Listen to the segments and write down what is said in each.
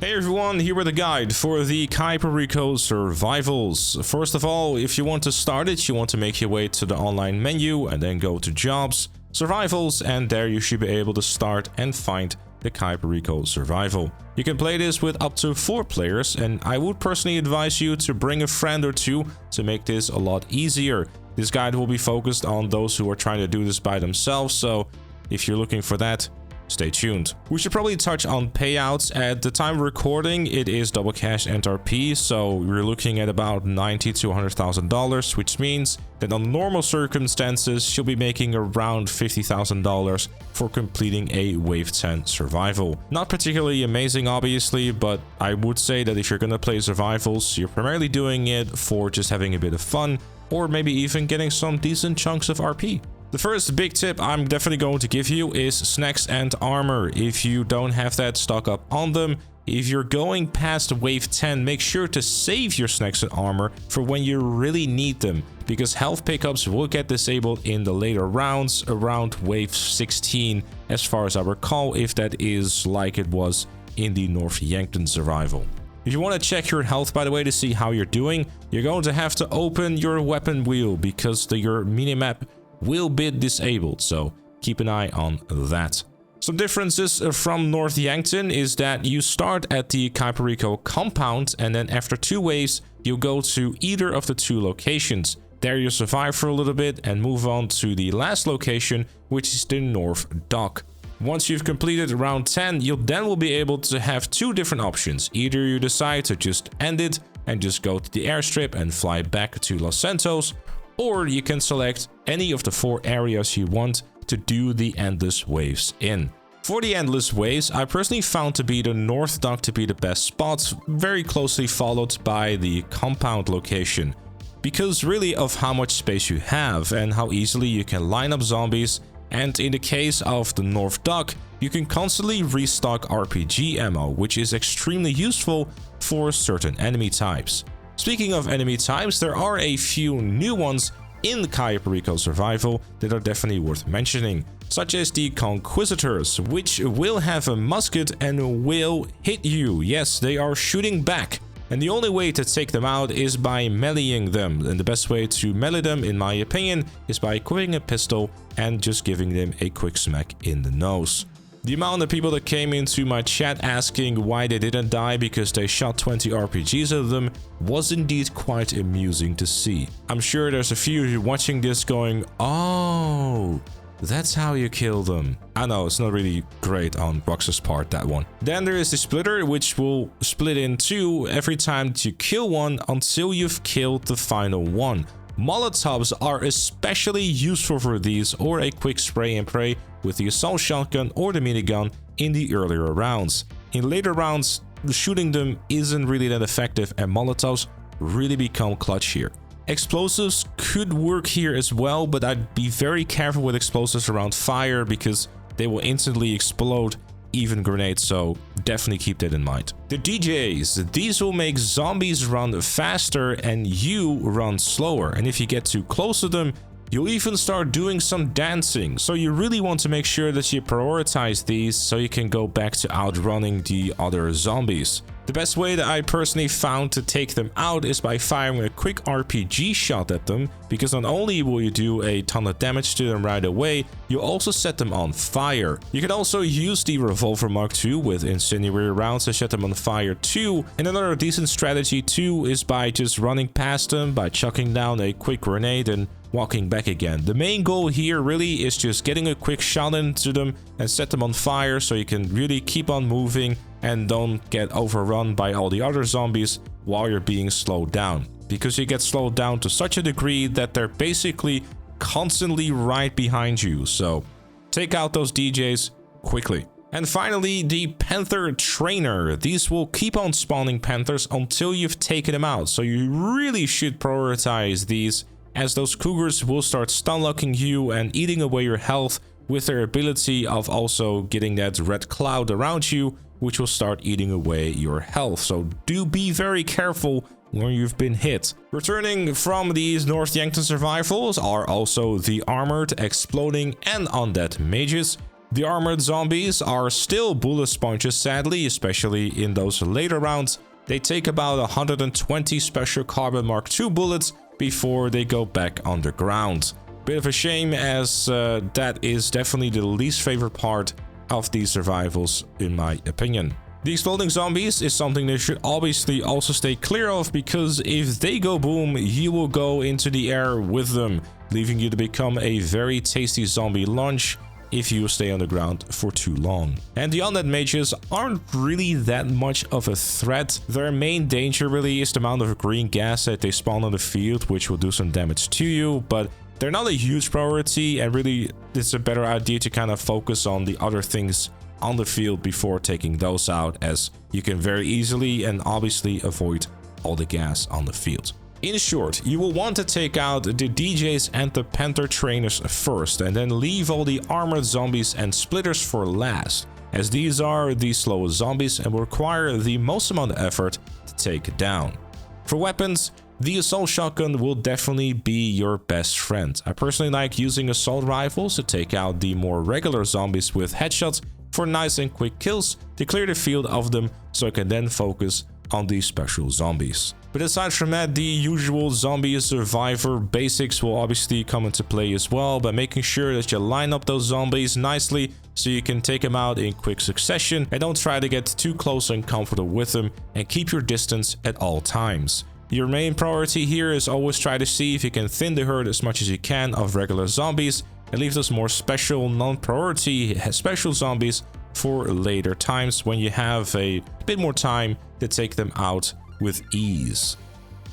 Hey everyone, here with a guide for the Cayo Perico survivals. First of all, if you want to start it, you want to make your way to the online menu and then go to jobs, survivals, and there you should be able to start and find the Cayo Perico survival. You can play this with up to 4 players, and I would personally advise you to bring a friend or two to make this a lot easier. This guide will be focused on those who are trying to do this by themselves, so if you're looking for that, stay tuned. We should probably touch on payouts. At the time of recording, it is double cash NRP, so we're looking at about $90,000 to $100,000, which means that on normal circumstances, you'll be making around $50,000 for completing a Wave 10 survival. Not particularly amazing, obviously, but I would say that if you're gonna play survivals, you're primarily doing it for just having a bit of fun, or maybe even getting some decent chunks of RP. The first big tip I'm definitely going to give you is snacks and armor. If you don't have that, stock up on them. If you're going past wave 10, make sure to save your snacks and armor for when you really need them, because health pickups will get disabled in the later rounds around wave 16, as far as I recall, if that is like it was in the North Yankton survival. If you want to check your health, by the way, to see how you're doing, you're going to have to open your weapon wheel because your minimap will be disabled, so keep an eye on that. Some differences from North Yankton is that you start at the Cayo Perico compound, and then after 2 waves, you go to either of the 2 locations. There you survive for a little bit and move on to the last location, which is the North Dock. Once you've completed round 10, you then will be able to have 2 different options. Either you decide to just end it and just go to the airstrip and fly back to Los Santos, or you can select any of the 4 areas you want to do the endless waves in. For the endless waves, I personally found to be the North Dock to be the best spot, very closely followed by the compound location, because really of how much space you have and how easily you can line up zombies, and in the case of the North Dock, you can constantly restock RPG ammo, which is extremely useful for certain enemy types. Speaking of enemy types, there are a few new ones in the Cayo Perico survival that are definitely worth mentioning, such as the Conquistadors, which will have a musket and will hit you. Yes, they are shooting back, and the only way to take them out is by meleeing them, and the best way to melee them, in my opinion, is by equipping a pistol and just giving them a quick smack in the nose. The amount of people that came into my chat asking why they didn't die because they shot 20 RPGs at them was indeed quite amusing to see. I'm sure there's a few of you watching this going, oh, that's how you kill them. I know, it's not really great on Rox's part, that one. Then there is the splitter, which will split in 2 every time that you kill one until you've killed the final one. Molotovs are especially useful for these, or a quick spray and pray with the assault shotgun or the minigun in the earlier rounds. In later rounds, shooting them isn't really that effective, and Molotovs really become clutch here. Explosives could work here as well, but I'd be very careful with explosives around fire because they will instantly explode, even grenades, so definitely keep that in mind. The DJs, these will make zombies run faster and you run slower, and if you get too close to them, you'll even start doing some dancing, so you really want to make sure that you prioritize these so you can go back to outrunning the other zombies. The best way that I personally found to take them out is by firing a quick RPG shot at them, because not only will you do a ton of damage to them right away, you also set them on fire. You can also use the Revolver Mark II with incendiary rounds to set them on fire too, and another decent strategy too is by just running past them, by chucking down a quick grenade and walking back again. The main goal here really is just getting a quick shot into them and set them on fire so you can really keep on moving and don't get overrun by all the other zombies while you're being slowed down. Because you get slowed down to such a degree that they're basically constantly right behind you, so take out those DJs quickly. And finally, the Panther Trainer. These will keep on spawning Panthers until you've taken them out, so you really should prioritize these, as those cougars will start stun-locking you and eating away your health with their ability of also getting that red cloud around you, which will start eating away your health. So do be very careful when you've been hit. Returning from these North Yankton survivals are also the armored, exploding and undead mages, The armored zombies are still bullet sponges, sadly, especially in those later rounds. They take about 120 special carbon Mark II bullets before they go back underground. Bit of a shame, as that is definitely the least favorite part of these survivals in my opinion. The exploding zombies is something they should obviously also stay clear of, because if they go boom, you will go into the air with them, leaving you to become a very tasty zombie lunch if you stay on the ground for too long. And the undead mages aren't really that much of a threat. Their main danger really is the amount of green gas that they spawn on the field, which will do some damage to you, but they're not a huge priority, and really it's a better idea to kind of focus on the other things on the field before taking those out, as you can very easily and obviously avoid all the gas on the field. In short, you will want to take out the DJs and the Panther trainers first, and then leave all the armored zombies and splitters for last, as these are the slowest zombies and will require the most amount of effort to take down. For weapons, the assault shotgun will definitely be your best friend. I personally like using assault rifles to take out the more regular zombies with headshots for nice and quick kills to clear the field of them, so I can then focus on these special zombies. But aside from that, the usual zombie survivor basics will obviously come into play as well, by making sure that you line up those zombies nicely so you can take them out in quick succession, and don't try to get too close and comfortable with them, and keep your distance at all times. Your main priority here is always try to see if you can thin the herd as much as you can of regular zombies, and leave those more special non-priority special zombies for later times when you have a bit more time to take them out with ease.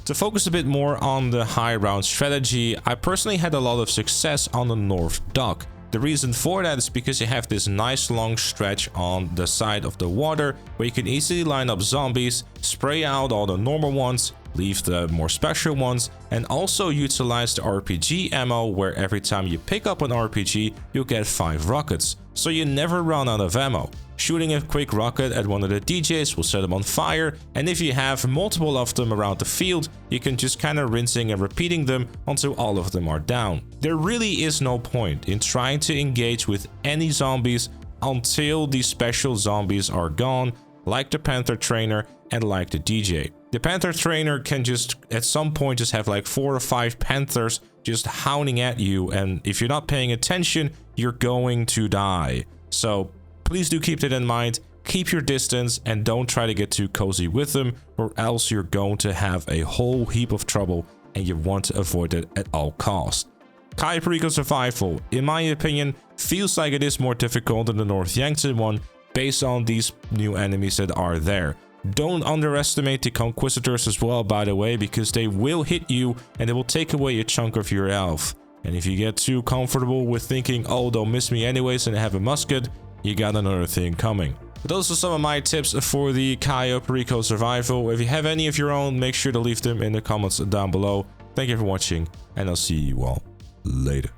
To focus a bit more on the high round strategy, I personally had a lot of success on the North Dock. The reason for that is because you have this nice long stretch on the side of the water where you can easily line up zombies, spray out all the normal ones, leave the more special ones, and also utilize the RPG ammo, where every time you pick up an RPG, you'll get 5 rockets, so you never run out of ammo. Shooting a quick rocket at one of the DJs will set them on fire, and if you have multiple of them around the field, you can just kind of rinsing and repeating them until all of them are down. There really is no point in trying to engage with any zombies until the special zombies are gone, like the Panther trainer and like the DJ. The Panther trainer can just at some point just have like 4 or 5 panthers just hounding at you, and if you're not paying attention, you're going to die. So please do keep that in mind. Keep your distance and don't try to get too cozy with them, or else you're going to have a whole heap of trouble, and you want to avoid it at all costs. Cayo Perico Survival, in my opinion, feels like it is more difficult than the North Yankton one based on these new enemies that are there. Don't underestimate the Conquistadors as well, by the way, because they will hit you and they will take away a chunk of your health. And if you get too comfortable with thinking, oh, they'll miss me anyways and I have a musket, you got another thing coming. But those are some of my tips for the Cayo Perico Survival. If you have any of your own, make sure to leave them in the comments down below. Thank you for watching, and I'll see you all later.